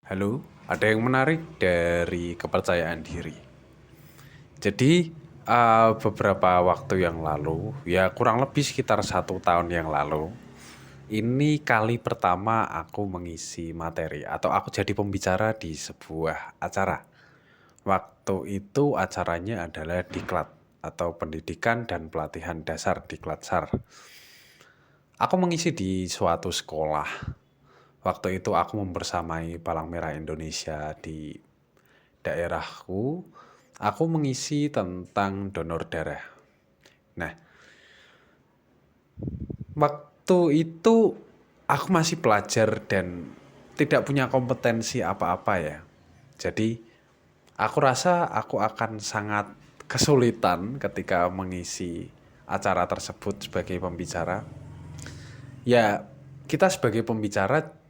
Halo, ada yang menarik dari kepercayaan diri. Jadi, beberapa waktu yang lalu, ya kurang lebih sekitar 1 tahun yang lalu, ini kali pertama aku mengisi materi atau aku jadi pembicara di sebuah acara. Waktu itu acaranya adalah Diklat atau Pendidikan dan Pelatihan Dasar Diklatsar. Aku mengisi di suatu sekolah. Waktu itu aku membersamai Palang Merah Indonesia di daerahku, aku mengisi tentang donor darah. Nah, waktu itu aku masih pelajar dan tidak punya kompetensi apa-apa ya. Jadi, aku rasa aku akan sangat kesulitan ketika mengisi acara tersebut sebagai pembicara. Ya, kita sebagai pembicara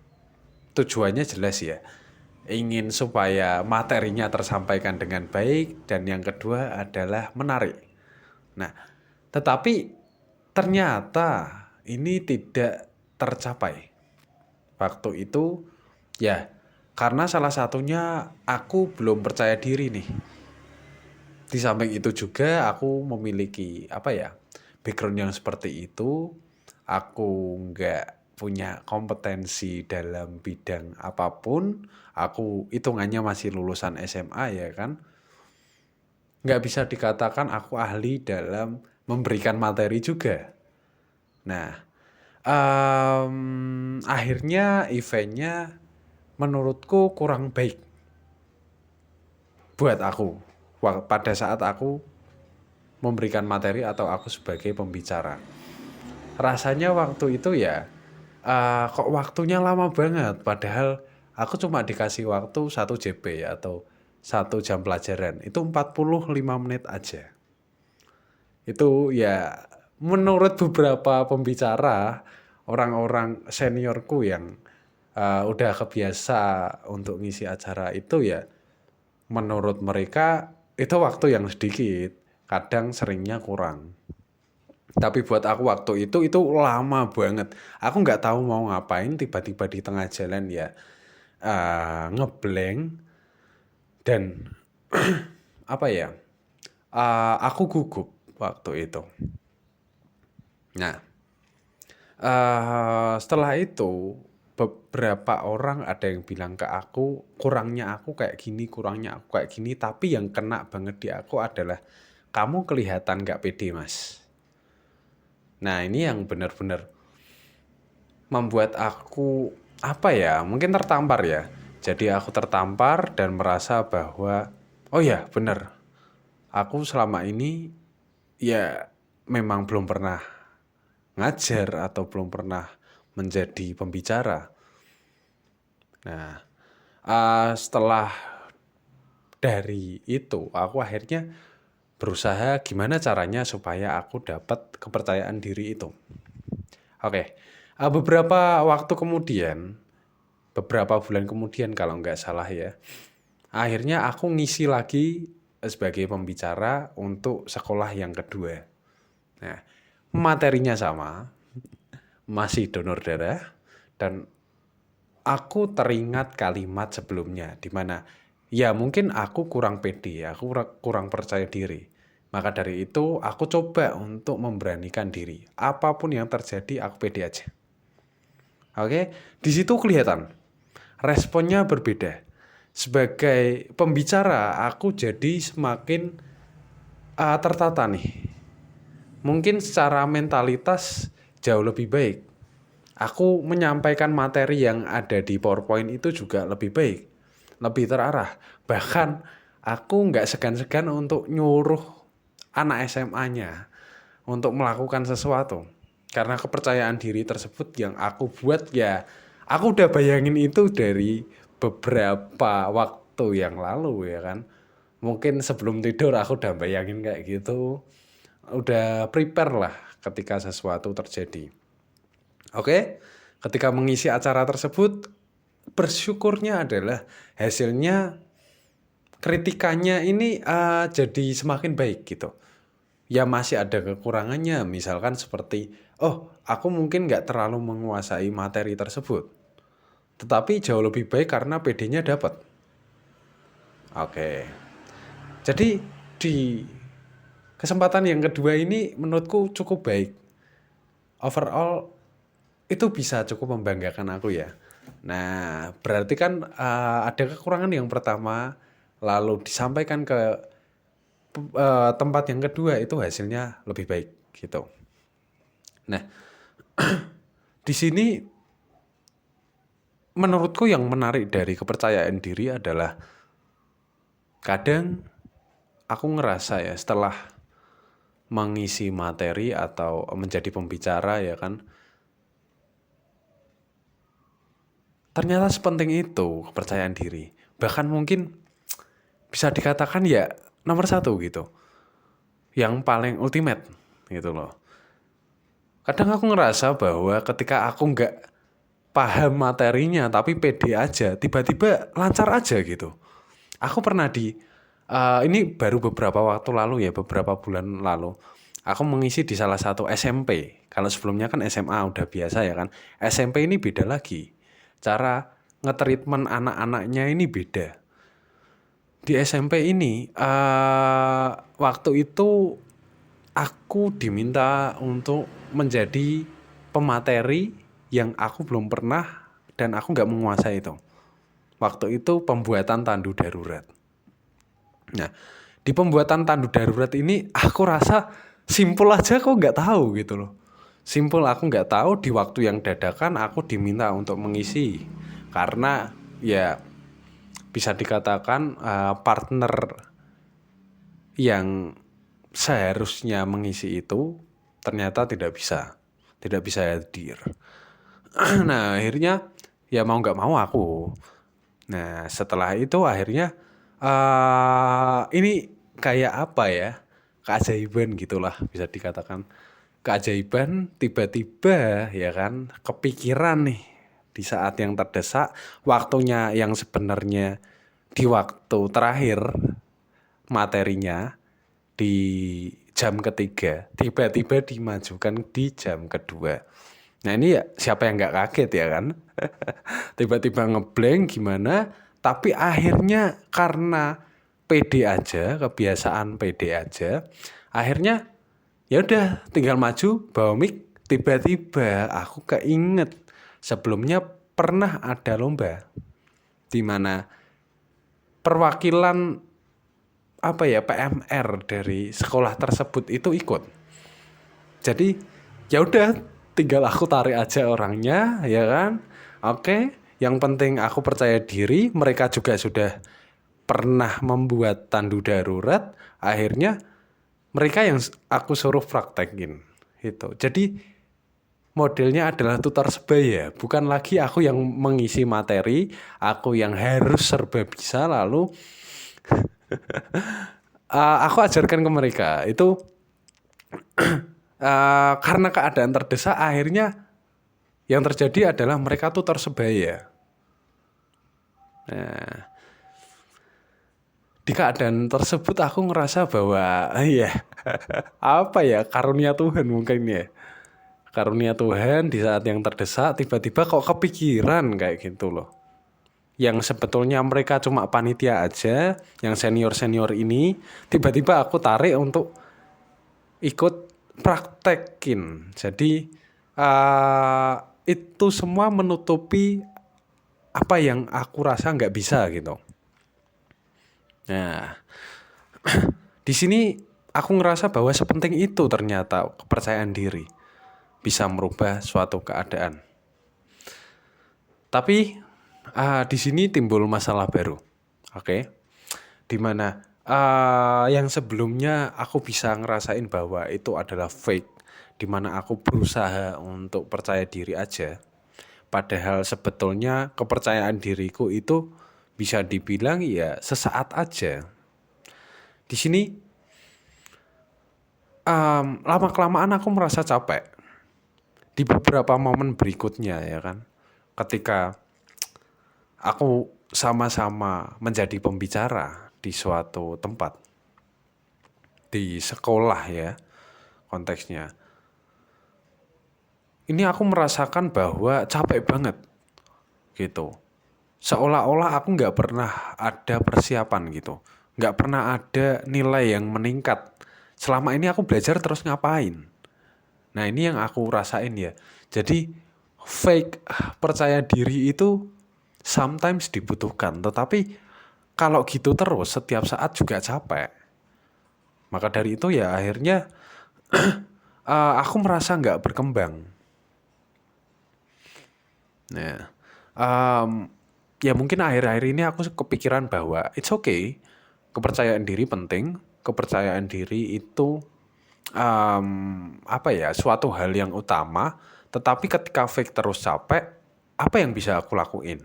tujuannya jelas ya. Ingin supaya materinya tersampaikan dengan baik dan yang kedua adalah menarik. Nah, tetapi ternyata ini tidak tercapai. Waktu itu ya karena salah satunya aku belum percaya diri nih. Di samping itu juga aku memiliki apa ya background yang seperti itu. Aku nggak punya kompetensi dalam bidang apapun. Aku hitungannya masih lulusan SMA ya kan. Nggak bisa dikatakan aku ahli dalam memberikan materi juga. Nah, akhirnya eventnya menurutku kurang baik buat aku. Pada saat aku memberikan materi atau aku sebagai pembicara. Rasanya waktu itu ya, kok waktunya lama banget. Padahal aku cuma dikasih waktu 1 JP atau 1 jam pelajaran. Itu 45 menit aja. Itu ya menurut beberapa pembicara, orang-orang seniorku yang udah kebiasa untuk ngisi acara itu ya, menurut mereka itu waktu yang sedikit, kadang seringnya kurang. Tapi buat aku waktu itu lama banget. Aku nggak tahu mau ngapain, tiba-tiba di tengah jalan ya ngeblank dan apa ya, aku gugup waktu itu. Nah, setelah itu beberapa orang ada yang bilang ke aku, kurangnya aku kayak gini, kurangnya aku kayak gini, tapi yang kena banget di aku adalah kamu kelihatan gak pede mas. Nah ini yang benar-benar membuat aku apa ya, mungkin tertampar ya. Jadi aku tertampar dan merasa bahwa oh ya benar, aku selama ini ya memang belum pernah ngajar atau belum pernah menjadi pembicara. Nah, setelah dari itu, aku akhirnya berusaha gimana caranya supaya aku dapat kepercayaan diri itu. Oke, beberapa waktu kemudian, beberapa bulan kemudian kalau nggak salah ya, akhirnya aku ngisi lagi sebagai pembicara untuk sekolah yang kedua. Nah, materinya sama, masih donor darah, dan aku teringat kalimat sebelumnya di mana ya mungkin aku kurang pede, aku kurang percaya diri. Maka dari itu aku coba untuk memberanikan diri. Apapun yang terjadi aku pede aja. Oke, di situ kelihatan responnya berbeda. Sebagai pembicara aku jadi semakin tertata nih. Mungkin secara mentalitas jauh lebih baik. Aku menyampaikan materi yang ada di PowerPoint itu juga lebih baik, lebih terarah. Bahkan aku nggak segan-segan untuk nyuruh anak SMA-nya untuk melakukan sesuatu. Karena kepercayaan diri tersebut yang aku buat ya, aku udah bayangin itu dari beberapa waktu yang lalu ya kan. Mungkin sebelum tidur aku udah bayangin kayak gitu. Udah prepare lah ketika sesuatu terjadi. Oke, ketika mengisi acara tersebut, bersyukurnya adalah hasilnya kritikannya ini jadi semakin baik gitu. Ya masih ada kekurangannya, misalkan seperti, oh aku mungkin nggak terlalu menguasai materi tersebut. Tetapi jauh lebih baik karena PD-nya dapat. Oke. Jadi di kesempatan yang kedua ini menurutku cukup baik. Overall itu bisa cukup membanggakan aku ya. Nah, berarti kan ada kekurangan yang pertama, lalu disampaikan ke tempat yang kedua itu hasilnya lebih baik gitu. Nah, di sini menurutku yang menarik dari kepercayaan diri adalah kadang aku ngerasa ya setelah mengisi materi atau menjadi pembicara ya kan, ternyata sepenting itu kepercayaan diri. Bahkan mungkin bisa dikatakan ya nomor satu gitu. Yang paling ultimate gitu loh. Kadang aku ngerasa bahwa ketika aku nggak paham materinya tapi pede aja, tiba-tiba lancar aja gitu. Aku pernah ini baru beberapa waktu lalu ya, beberapa bulan lalu. Aku mengisi di salah satu SMP. Kalau sebelumnya kan SMA udah biasa ya kan. SMP ini beda lagi. Cara nge-treatment anak-anaknya ini beda. Di SMP ini, waktu itu aku diminta untuk menjadi pemateri yang aku belum pernah dan aku nggak menguasai itu. Waktu itu pembuatan tandu darurat. Nah, di pembuatan tandu darurat ini aku rasa simpel aja kok nggak tahu gitu loh. Simpel aku nggak tahu, di waktu yang dadakan aku diminta untuk mengisi. Karena ya bisa dikatakan partner yang seharusnya mengisi itu ternyata tidak bisa hadir. Nah akhirnya ya mau nggak mau aku. Nah setelah itu akhirnya ini kayak apa ya, keajaiban gitulah bisa dikatakan. Keajaiban tiba-tiba ya kan kepikiran nih di saat yang terdesak, waktunya yang sebenarnya di waktu terakhir materinya di jam ketiga tiba-tiba dimajukan di jam kedua. Nah ini ya siapa yang nggak kaget ya kan? Tiba-tiba ngeblank gimana? Tapi akhirnya karena pede aja, kebiasaan pede aja, akhirnya ya udah tinggal maju bawa mic. Tiba-tiba aku keinget sebelumnya pernah ada lomba di mana perwakilan apa ya PMR dari sekolah tersebut itu ikut. Jadi ya udah tinggal aku tarik aja orangnya ya kan. Oke, yang penting aku percaya diri, mereka juga sudah pernah membuat tandu darurat, akhirnya mereka yang aku suruh praktekin itu. Jadi modelnya adalah tutor sebaya, bukan lagi aku yang mengisi materi, aku yang harus serba bisa lalu aku ajarkan ke mereka itu karena keadaan terdesak akhirnya yang terjadi adalah mereka tuh tersebaya. Nah, di keadaan tersebut aku ngerasa bahwa ya apa ya karunia Tuhan mungkin ya. Karunia Tuhan di saat yang terdesak tiba-tiba kok kepikiran kayak gitu loh. Yang sebetulnya mereka cuma panitia aja, yang senior-senior ini tiba-tiba aku tarik untuk ikut praktekin. Jadi itu semua menutupi apa yang aku rasa nggak bisa gitu. Nah, di sini aku ngerasa bahwa sepenting itu ternyata kepercayaan diri bisa merubah suatu keadaan. Tapi di sini timbul masalah baru, oke? Dimana yang sebelumnya aku bisa ngerasain bahwa itu adalah fake, dimana aku berusaha untuk percaya diri aja. Padahal sebetulnya kepercayaan diriku itu bisa dibilang ya sesaat aja. Di sini lama-kelamaan aku merasa capek. Di beberapa momen berikutnya ya kan. Ketika aku sama-sama menjadi pembicara di suatu tempat. Di sekolah ya konteksnya. Ini aku merasakan bahwa capek banget. gitu. Seolah-olah aku nggak pernah ada persiapan gitu. Nggak pernah ada nilai yang meningkat. Selama ini aku belajar terus ngapain? Nah ini yang aku rasain ya. Jadi fake percaya diri itu sometimes dibutuhkan. Tetapi kalau gitu terus setiap saat juga capek. Maka dari itu ya akhirnya aku merasa nggak berkembang. Nah, em, ya mungkin akhir-akhir ini aku kepikiran bahwa it's okay, kepercayaan diri penting, kepercayaan diri itu apa ya, suatu hal yang utama, tetapi ketika fake terus capek, apa yang bisa aku lakuin?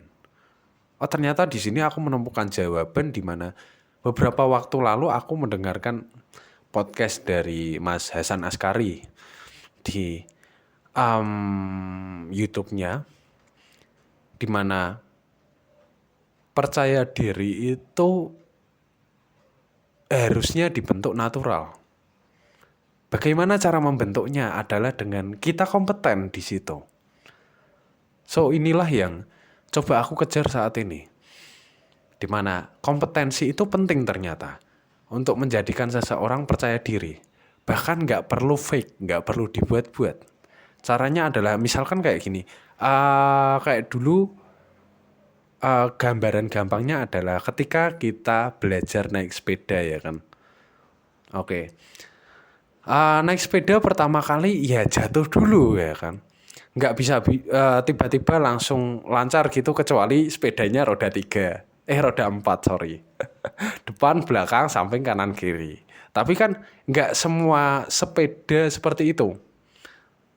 Oh ternyata di sini aku menemukan jawaban di mana beberapa waktu lalu aku mendengarkan podcast dari Mas Hasan Askari di YouTube-nya, di mana percaya diri itu harusnya dibentuk natural. Bagaimana cara membentuknya adalah dengan kita kompeten di situ. So inilah yang coba aku kejar saat ini. Di mana kompetensi itu penting ternyata untuk menjadikan seseorang percaya diri. Bahkan nggak perlu fake, nggak perlu dibuat-buat. Caranya adalah misalkan kayak gini. Kayak dulu gambaran gampangnya adalah ketika kita belajar naik sepeda ya kan. Oke. Naik sepeda pertama kali ya jatuh dulu ya kan. Nggak bisa tiba-tiba langsung lancar gitu kecuali sepedanya roda 3. Roda 4 sorry. Depan, belakang, samping, kanan, kiri. Tapi kan nggak semua sepeda seperti itu.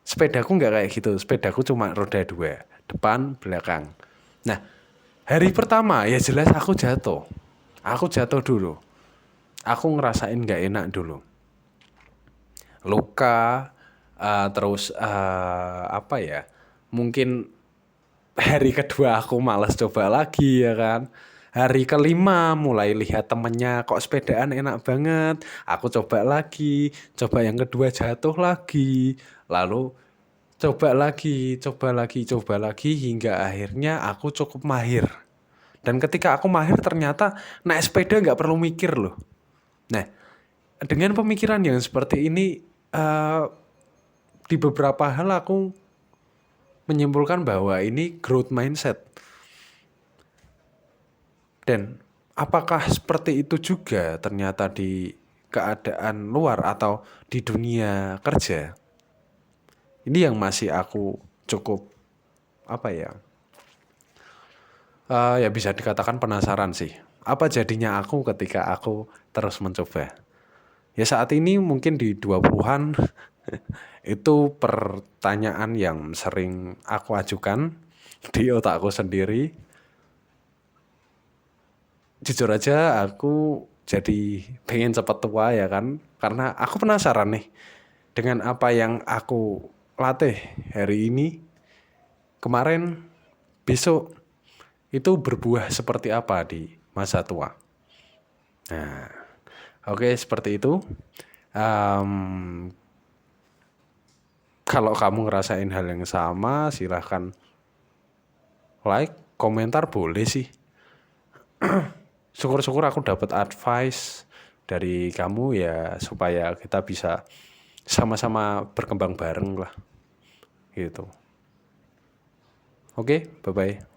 Sepedaku nggak kayak gitu. Sepedaku cuma roda 2. Depan, belakang. Nah, hari pertama ya jelas aku jatuh. Aku jatuh dulu. Aku ngerasain nggak enak dulu. Luka, terus apa ya? Mungkin hari kedua aku malas coba lagi ya kan. Hari kelima mulai lihat temennya kok sepedaan enak banget. Aku coba lagi, coba yang kedua jatuh lagi. Lalu coba lagi hingga akhirnya aku cukup mahir. Dan ketika aku mahir ternyata naik sepeda nggak perlu mikir loh. Nah, dengan pemikiran yang seperti ini, di beberapa hal aku menyimpulkan bahwa ini growth mindset. Dan apakah seperti itu juga ternyata di keadaan luar atau di dunia kerja? Ini yang masih aku cukup apa ya? Ya bisa dikatakan penasaran sih. Apa jadinya aku ketika aku terus mencoba? Ya saat ini mungkin di 20-an itu pertanyaan yang sering aku ajukan di otakku sendiri. Jujur aja aku jadi pengen cepat tua ya kan. Karena aku penasaran nih dengan apa yang aku latih hari ini, kemarin, besok itu berbuah seperti apa di masa tua. Nah, oke seperti itu. Kalau kamu ngerasain hal yang sama, silahkan like, komentar boleh sih. Syukur-syukur aku dapat advice dari kamu ya supaya kita bisa sama-sama berkembang bareng lah. Gitu. Oke, bye-bye.